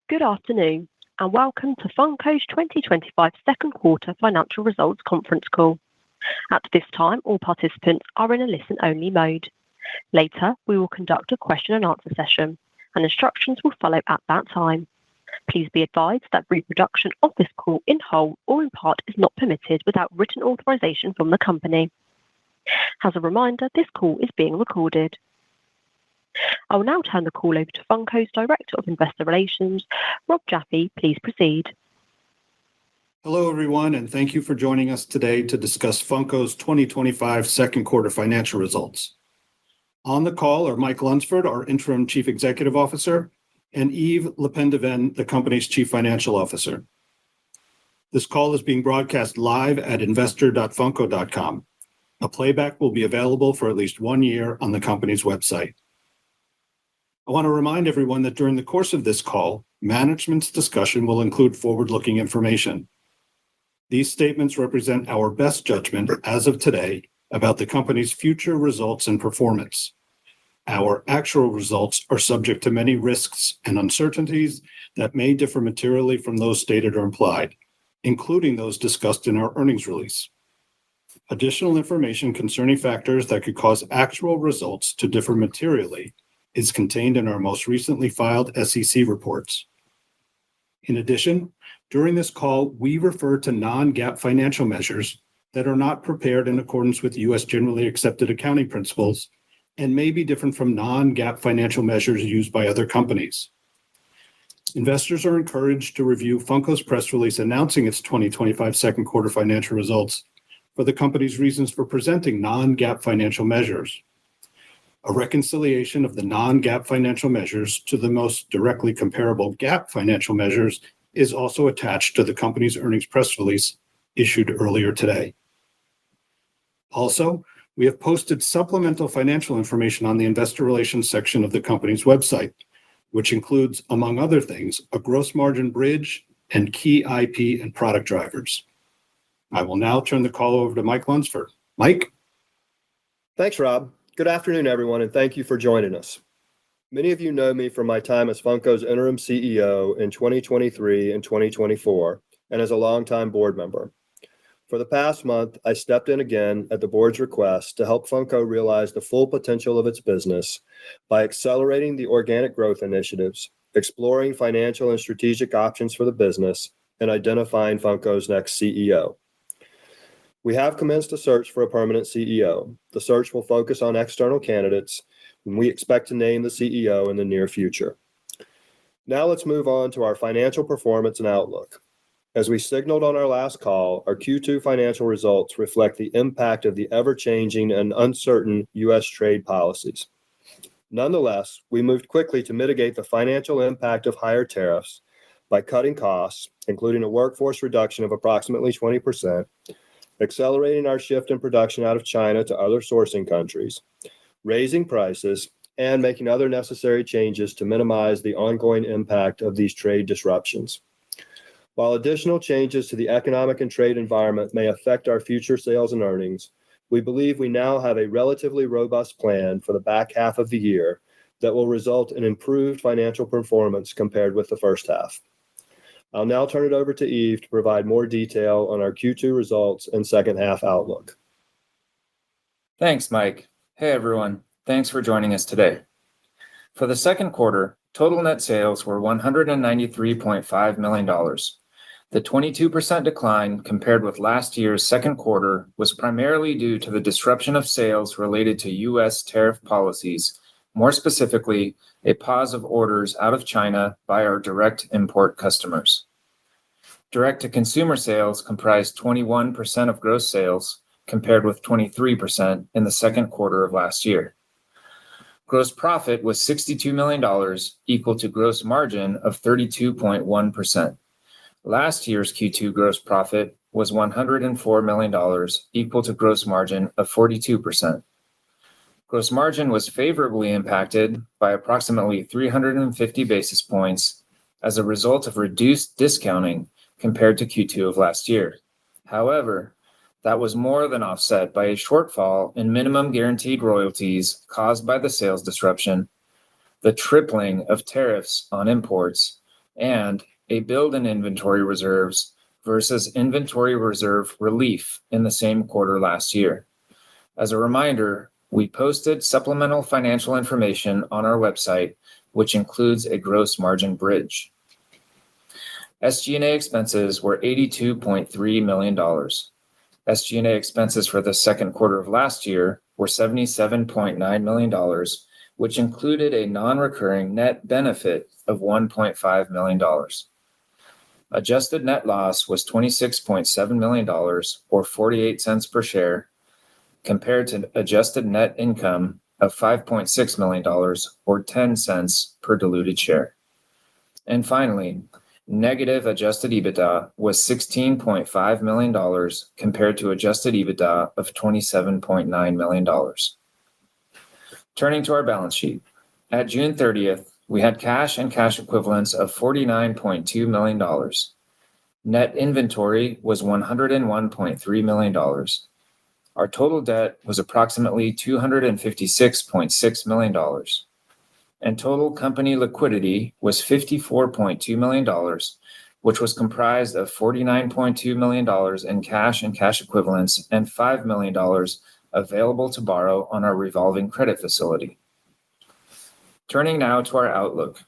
Good afternoon, and welcome to Funko's 2025 second quarter financial results conference call. At this time, all participants are in a listen-only mode. Later, we will conduct a question and answer session, and instructions will follow at that time. Please be advised that reproduction of this call in whole or in part is not permitted without written authorization from the company. As a reminder, this call is being recorded. I will now turn the call over to Funko's Director of Investor Relations, Rob Jaffe. Please proceed. Hello, everyone, and thank you for joining us today to discuss Funko's 2025 second quarter financial results. On the call are Mike Lunsford, our Interim Chief Executive Officer, and Yves LePendeven, the company's Chief Financial Officer. This call is being broadcast live at investor.funko.com. A playback will be available for at least 1 year on the company's website. I want to remind everyone that during the course of this call, management's discussion will include forward-looking information. These statements represent our best judgment as of today about the company's future results and performance. Our actual results are subject to many risks and uncertainties that may differ materially from those stated or implied, including those discussed in our earnings release. Additional information concerning factors that could cause actual results to differ materially is contained in our most recently filed SEC reports. In addition, during this call, we refer to non-GAAP financial measures that are not prepared in accordance with U.S. generally accepted accounting principles and may be different from non-GAAP financial measures used by other companies. Investors are encouraged to review Funko's press release announcing its 2025 second quarter financial results for the company's reasons for presenting non-GAAP financial measures. A reconciliation of the non-GAAP financial measures to the most directly comparable GAAP financial measures is also attached to the company's earnings press release issued earlier today. Also, we have posted supplemental financial information on the investor relations section of the company's website, which includes, among other things, a gross margin bridge and key IP and product drivers. I will now turn the call over to Mike Lunsford. Mike? Thanks, Rob. Good afternoon, everyone, and thank you for joining us. Many of you know me from my time as Funko's interim CEO in 2023 and 2024, and as a longtime board member. For the past month, I stepped in again at the board's request to help Funko realize the full potential of its business by accelerating the organic growth initiatives, exploring financial and strategic options for the business, and identifying Funko's next CEO. We have commenced a search for a permanent CEO. The search will focus on external candidates, and we expect to name the CEO in the near future. Now let's move on to our financial performance and outlook. As we signaled on our last call, our Q2 financial results reflect the impact of the ever-changing and uncertain U.S. trade policies. Nonetheless, we moved quickly to mitigate the financial impact of higher tariffs by cutting costs, including a workforce reduction of approximately 20%, accelerating our shift in production out of China to other sourcing countries, raising prices, and making other necessary changes to minimize the ongoing impact of these trade disruptions. While additional changes to the economic and trade environment may affect our future sales and earnings, we believe we now have a relatively robust plan for the back half of the year that will result in improved financial performance compared with the first half. I'll now turn it over to Yves to provide more detail on our Q2 results and second half outlook. Thanks, Mike. Hey, everyone. Thanks for joining us today. For the second quarter, total net sales were $193.5 million. The 22% decline compared with last year's second quarter was primarily due to the disruption of sales related to U.S. tariff policies, more specifically, a pause of orders out of China by our direct import customers. Direct-to-consumer sales comprised 21% of gross sales, compared with 23% in the second quarter of last year. Gross profit was $62 million, equal to gross margin of 32.1%. Last year's Q2 gross profit was $104 million, equal to gross margin of 42%. Gross margin was favorably impacted by approximately 350 basis points as a result of reduced discounting compared to Q2 of last year. However, that was more than offset by a shortfall in minimum guaranteed royalties caused by the sales disruption, the tripling of tariffs on imports, and a build in inventory reserves versus inventory reserve relief in the same quarter last year. As a reminder, we posted supplemental financial information on our website, which includes a gross margin bridge. SG&A expenses were $82.3 million. SG&A expenses for the second quarter of last year were $77.9 million, which included a non-recurring net benefit of $1.5 million. Adjusted net loss was $26.7 million, or 48 cents per share, compared to adjusted net income of $5.6 million, or 10 cents per diluted share. And finally, negative adjusted EBITDA was $16.5 million compared to adjusted EBITDA of $27.9 million. Turning to our balance sheet, at June 30th, we had cash and cash equivalents of $49.2 million. Net inventory was $101.3 million. Our total debt was approximately $256.6 million. And total company liquidity was $54.2 million, which was comprised of $49.2 million in cash and cash equivalents and $5 million available to borrow on our revolving credit facility. Turning now to our outlook.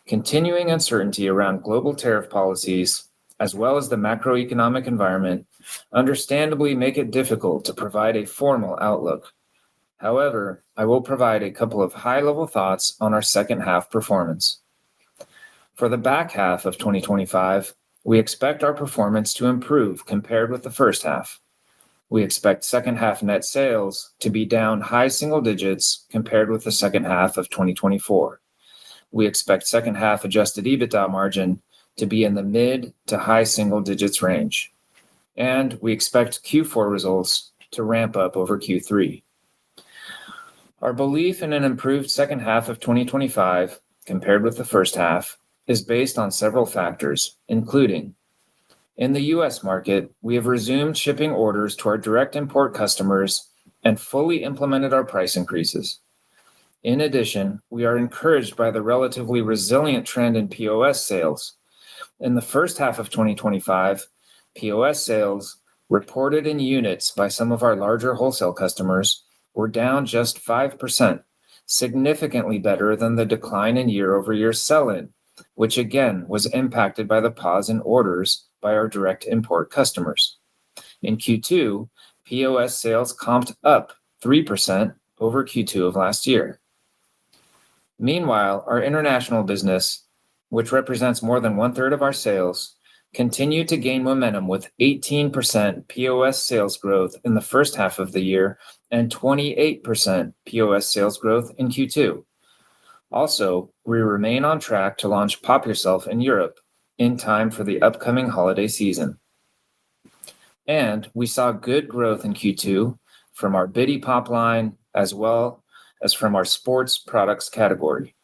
Continuing uncertainty around global tariff policies, as well as the macroeconomic environment, understandably make it difficult to provide a formal outlook. However, I will provide a couple of high-level thoughts on our second half performance. For the back half of 2025, we expect our performance to improve compared with the first half. We expect second half net sales to be down high single digits compared with the second half of 2024. We expect second half adjusted EBITDA margin to be in the mid to high single digits range. And we expect Q4 results to ramp up over Q3. Our belief in an improved second half of 2025 compared with the first half is based on several factors, including in the U.S. market, we have resumed shipping orders to our direct import customers and fully implemented our price increases. In addition, we are encouraged by the relatively resilient trend in POS sales. In the first half of 2025, POS sales reported in units by some of our larger wholesale customers were down just 5%, significantly better than the decline in year-over-year sell-in, which again was impacted by the pause in orders by our direct import customers. In Q2, POS sales comped up 3% over Q2 of last year. Meanwhile, our international business, which represents more than 1/3 of our sales, continued to gain momentum with 18% POS sales growth in the first half of the year and 28% POS sales growth in Q2. Also, we remain on track to launch Pop Yourself in Europe in time for the upcoming holiday season. And we saw good growth in Q2 from our Biddy Pop line as well as from our sports products category.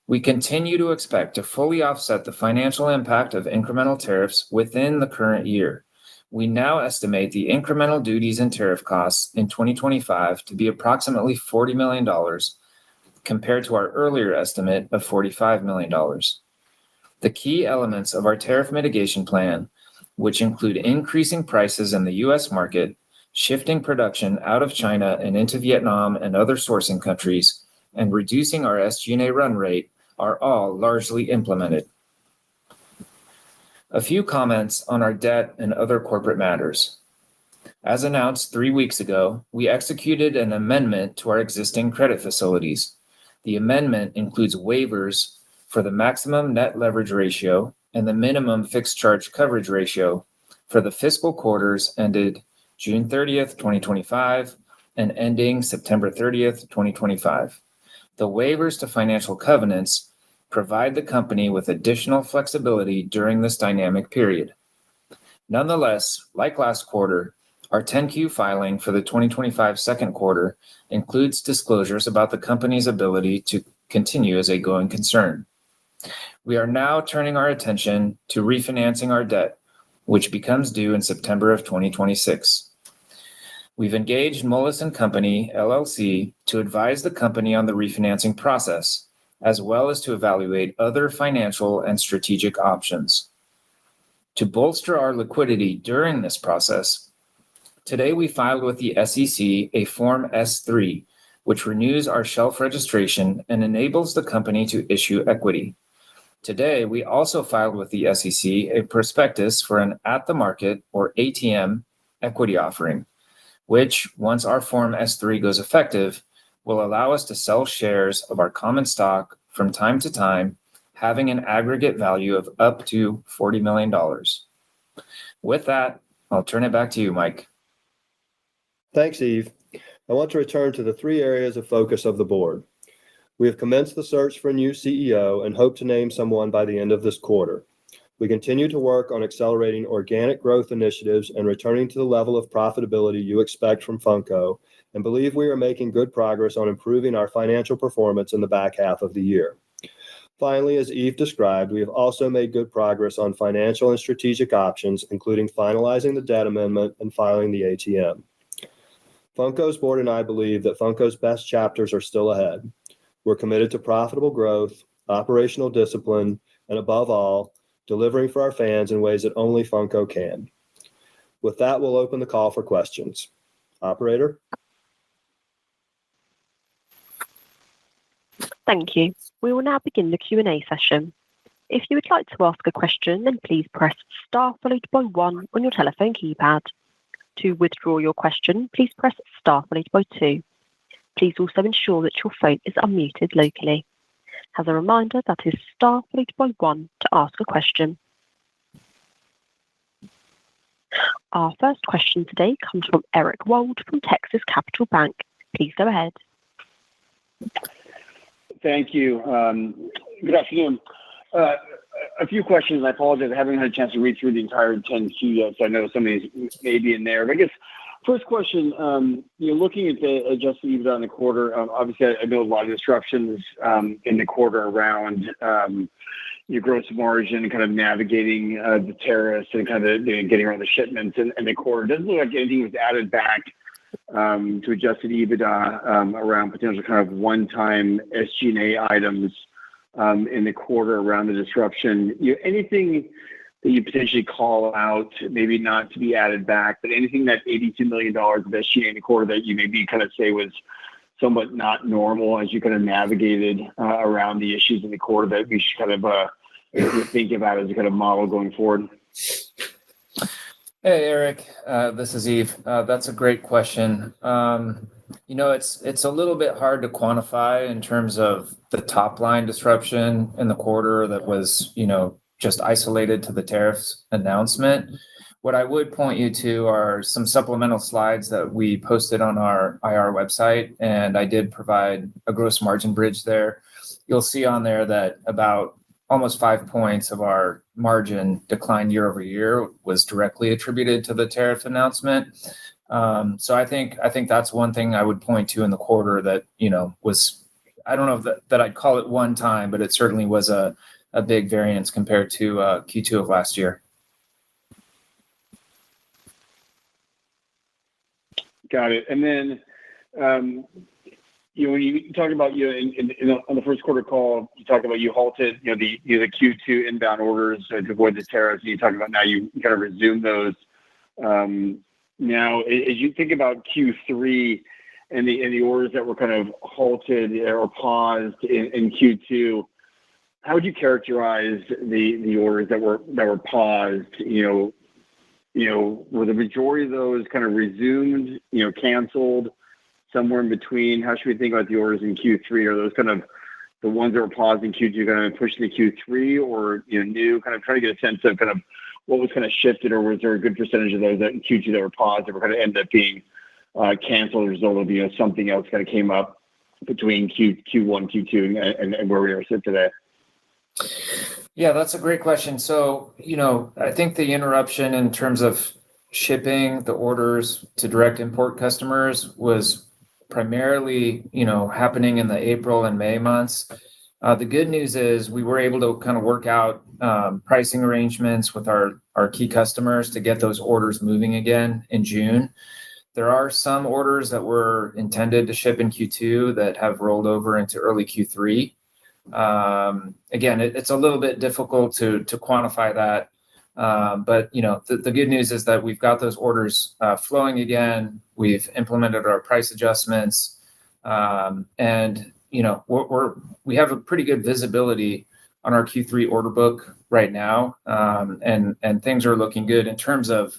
We continue to expect to fully offset the financial impact of incremental tariffs within the current year. We now estimate the incremental duties and tariff costs in 2025 to be approximately $40 million compared to our earlier estimate of $45 million. The key elements of our tariff mitigation plan, which include increasing prices in the U.S. market, shifting production out of China and into Vietnam and other sourcing countries, and reducing our SG&A run rate, are all largely implemented. A few comments on our debt and other corporate matters. As announced 3 weeks ago, we executed an amendment to our existing credit facilities. The amendment includes waivers for the maximum net leverage ratio and the minimum fixed charge coverage ratio for the fiscal quarters ended June 30th, 2025, and ending September 30th, 2025. The waivers to financial covenants provide the company with additional flexibility during this dynamic period. Nonetheless, like last quarter, our 10-Q filing for the 2025 second quarter includes disclosures about the company's ability to continue as a going concern. We are now turning our attention to refinancing our debt, which becomes due in September of 2026. We've engaged Moelis & Company, LLC, to advise the company on the refinancing process, as well as to evaluate other financial and strategic options. To bolster our liquidity during this process, today we filed with the SEC a Form S-3, which renews our shelf registration and enables the company to issue equity. Today, we also filed with the SEC a prospectus for an at-the-market, or ATM, equity offering, which, once our Form S-3 goes effective, will allow us to sell shares of our common stock from time to time, having an aggregate value of up to $40 million. With that, I'll turn it back to you, Mike. Thanks, Eve. I want to return to the three areas of focus of the board. We have commenced the search for a new CEO and hope to name someone by the end of this quarter. We continue to work on accelerating organic growth initiatives and returning to the level of profitability you expect from Funko, and believe we are making good progress on improving our financial performance in the back half of the year. Finally, as Eve described, we have also made good progress on financial and strategic options, including finalizing the debt amendment and filing the ATM. Funko's board and I believe that Funko's best chapters are still ahead. We're committed to profitable growth, operational discipline, and above all, delivering for our fans in ways that only Funko can. With that, we'll open the call for questions. Operator? Thank you. We will now begin the Q&A session. If you would like to ask a question, then please press star followed by 1 on your telephone keypad. To withdraw your question, please press star followed by 2. Please also ensure that your phone is unmuted locally. As a reminder, that is star followed by 1 to ask a question. Our first question today comes from Eric Wold from Texas Capital Bank. Please go ahead. Thank you. Good afternoon. A few questions. I apologize. I haven't had a chance to read through the entire 10Q yet, so I know some of these may be in there. But I guess first question, looking at the adjusted EBITDA in the quarter, obviously I know a lot of disruptions in the quarter around your gross margin and kind of navigating the tariffs and kind of getting around the shipments in the quarter. It doesn't look like anything was added back to adjusted EBITDA around potential kind of one-time SG&A items in the quarter around the disruption. Anything that you potentially call out, maybe not to be added back, but anything that $82 million of SG&A in the quarter that you maybe kind of say was somewhat not normal as you kind of navigated around the issues in the quarter that we should kind of think about as a kind of model going forward? Hey, Eric, this is Eve. That's a great question. It's a little bit hard to quantify in terms of the top line disruption in the quarter that was, just isolated to the tariffs announcement. What I would point you to are some supplemental slides that we posted on our IR website, and I did provide a gross margin bridge there. You'll see on there that about almost 5 points of our margin decline year over year was directly attributed to the tariff announcement. So I think that's one thing I would point to in the quarter that, was, I don't know that I'd call it one time, but it certainly was a big variance compared to Q2 of last year. Got it. And then, when you talk about on the first quarter call, you talked about you halted the Q2 inbound orders to avoid the tariffs. And you talked about now you kind of resumed those. Now, as you think about Q3 and the orders that were kind of halted or paused in Q2, how would you characterize the orders that were paused? Were the majority of those kind of resumed, canceled, somewhere in between? How should we think about the orders in Q3? Are those kind of the ones that were paused in Q2 kind of pushed into Q3, or new? Kind of trying to get a sense of kind of what was kind of shifted, or was there a good percentage of those that in Q2 that were paused that were kind of ended up being canceled as a result of something else kind of came up between Q1, Q2, and where we are sit today? Yeah, that's a great question. So, I think the interruption in terms of shipping the orders to direct import customers was primarily, happening in the April and May months. The good news is we were able to kind of work out pricing arrangements with our key customers to get those orders moving again in June. There are some orders that were intended to ship in Q2 that have rolled over into early Q3. Again, it's a little bit difficult to quantify that. But the good news is that we've got those orders flowing again. We've implemented our price adjustments, and we have a pretty good visibility on our Q3 order book right now, and things are looking good in terms of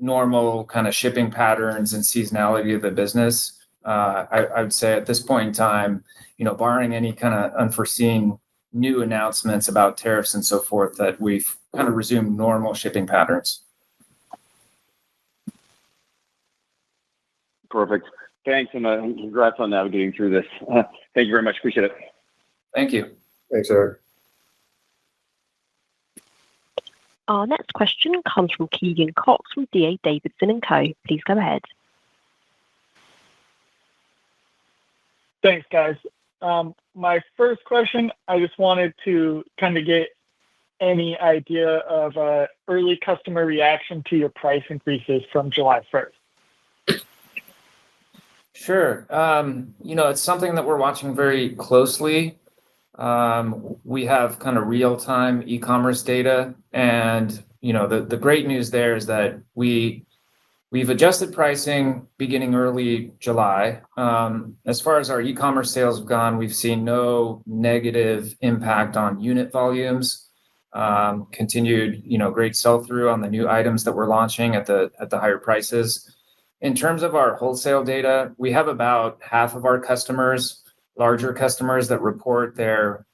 normal kind of shipping patterns and seasonality of the business. I would say at this point in time, barring any kind of unforeseen new announcements about tariffs and so forth, that we've kind of resumed normal shipping patterns. Perfect. Thanks, and congrats on navigating through this. Thank you very much. Appreciate it. Thank you. Thanks, Eric. Our next question comes from Keegan Cox from D.A. Davidson & Co. Please go ahead. Thanks, guys. My first question, I just wanted to kind of get any idea of early customer reaction to your price increases from July 1st. Sure. It's something that we're watching very closely. We have kind of real-time e-commerce data, and the great news there is that we've adjusted pricing beginning early July. As far as our e-commerce sales have gone, we've seen no negative impact on unit volumes. Continued, great sell-through on the new items that we're launching at the higher prices. In terms of our wholesale data, we have about half of our customers, larger customers, that report their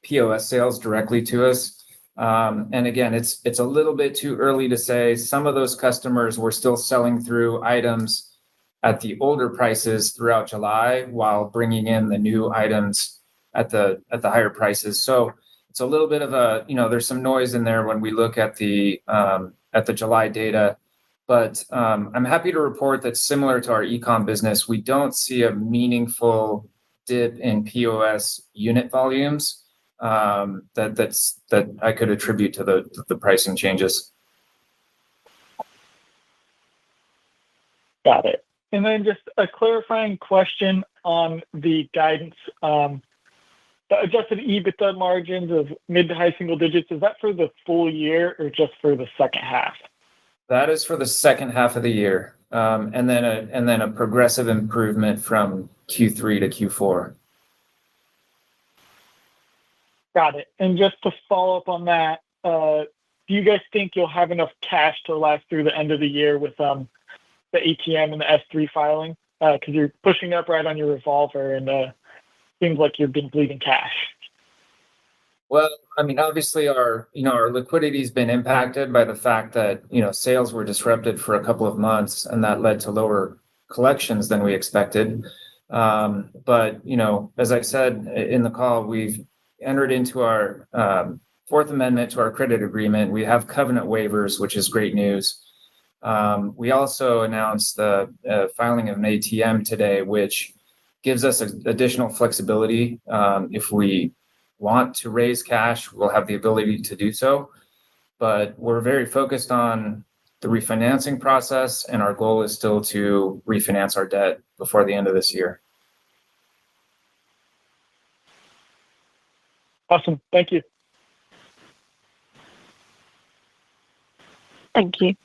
POS sales directly to us. And again, it's a little bit too early to say. Some of those customers were still selling through items at the older prices throughout July while bringing in the new items at the higher prices. So it's a little bit of there's some noise in there when we look at the July data. But I'm happy to report that similar to our e-com business, we don't see a meaningful dip in POS unit volumes that I could attribute to the pricing changes. Got it. And then just a clarifying question on the guidance. The adjusted EBITDA margins of mid to high single digits, is that for the full year or just for the second half? That is for the second half of the year, and then a progressive improvement from Q3 to Q4. Got it. And just to follow up on that, do you guys think you'll have enough cash to last through the end of the year with the ATM and the S3 filing? Because you're pushing up right on your revolver, and seems like you've been bleeding cash. Well, I mean, obviously our liquidity has been impacted by the fact that, sales were disrupted for a couple of months, and that led to lower collections than we expected. But, as I said in the call, we've entered into our Fourth Amendment to our credit agreement. We have covenant waivers, which is great news. We also announced the filing of an ATM today, which gives us additional flexibility. If we want to raise cash, we'll have the ability to do so. But we're very focused on the refinancing process, and our goal is still to refinance our debt before the end of this year. Awesome. Thank you. Thank you.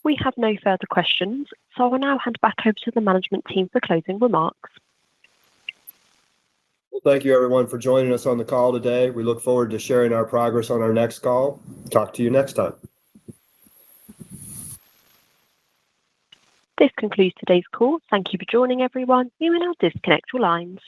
We have no further questions, so I will now hand back over to the management team for closing remarks. Well, thank you, everyone, for joining us on the call today. We look forward to sharing our progress on our next call. Talk to you next time. This concludes today's call. Thank you for joining, everyone. You may now disconnect your lines.